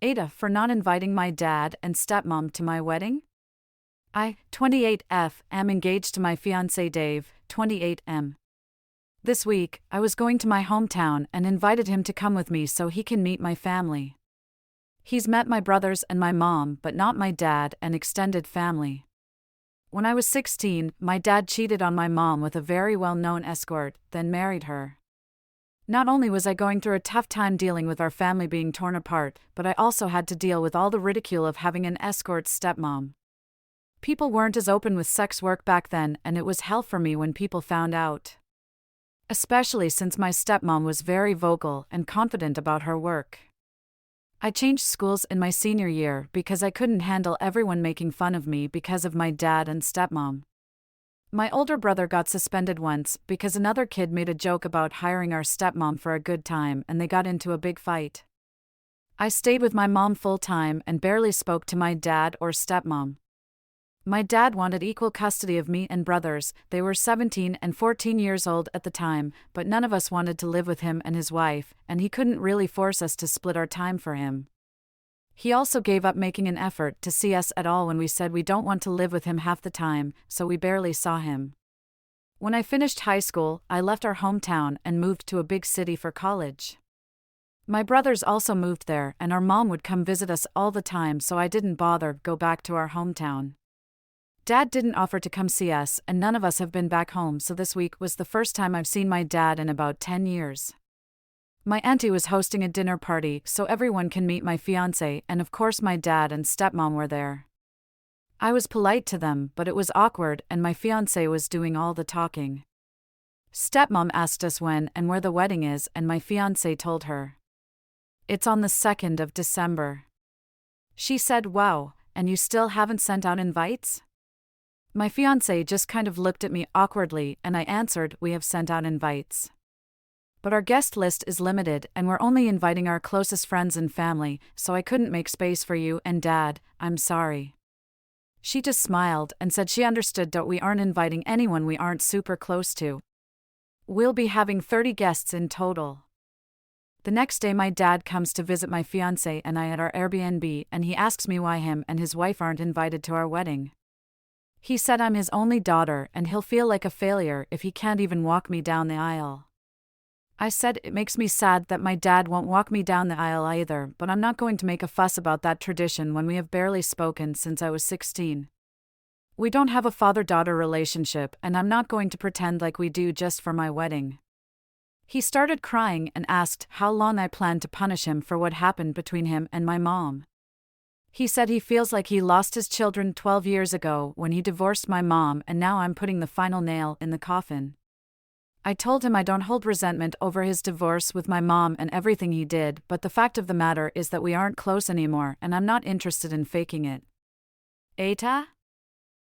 AITAH, for not inviting my dad and stepmom to my wedding? I, 28F, am engaged to my fiancé Dave, 28M. This week, I was going to my hometown and invited him to come with me so he can meet my family. He's met my brothers and my mom, but not my dad and extended family. When I was 16, my dad cheated on my mom with a very well-known escort, then married her. Not only was I going through a tough time dealing with our family being torn apart, but I also had to deal with all the ridicule of having an escort stepmom. People weren't as open with sex work back then, and it was hell for me when people found out. Especially since my stepmom was very vocal and confident about her work. I changed schools in my senior year because I couldn't handle everyone making fun of me because of my dad and stepmom. My older brother got suspended once because another kid made a joke about hiring our stepmom for a good time and they got into a big fight. I stayed with my mom full time and barely spoke to my dad or stepmom. My dad wanted equal custody of me and brothers. They were 17 and 14 years old at the time, but none of us wanted to live with him and his wife, and he couldn't really force us to split our time for him. He also gave up making an effort to see us at all when we said we don't want to live with him half the time, so we barely saw him. When I finished high school, I left our hometown and moved to a big city for college. My brothers also moved there, and our mom would come visit us all the time, so I didn't bother go back to our hometown. Dad didn't offer to come see us, and none of us have been back home, so this week was the first time I've seen my dad in about 10 years. My auntie was hosting a dinner party so everyone can meet my fiancé, and of course my dad and stepmom were there. I was polite to them, but it was awkward and my fiancé was doing all the talking. Stepmom asked us when and where the wedding is, and my fiancé told her. It's on the 2nd of December. She said, "Wow, and you still haven't sent out invites?" My fiancé just kind of looked at me awkwardly and I answered, "We have sent out invites. But our guest list is limited and we're only inviting our closest friends and family, so I couldn't make space for you and Dad, I'm sorry." She just smiled and said she understood that we aren't inviting anyone we aren't super close to. We'll be having 30 guests in total. The next day my dad comes to visit my fiancé and I at our Airbnb, and he asks me why him and his wife aren't invited to our wedding. He said I'm his only daughter and he'll feel like a failure if he can't even walk me down the aisle. I said it makes me sad that my dad won't walk me down the aisle either, but I'm not going to make a fuss about that tradition when we have barely spoken since I was 16. We don't have a father-daughter relationship, and I'm not going to pretend like we do just for my wedding. He started crying and asked how long I planned to punish him for what happened between him and my mom. He said he feels like he lost his children 12 years ago when he divorced my mom, and now I'm putting the final nail in the coffin. I told him I don't hold resentment over his divorce with my mom and everything he did, but the fact of the matter is that we aren't close anymore and I'm not interested in faking it. AITAH?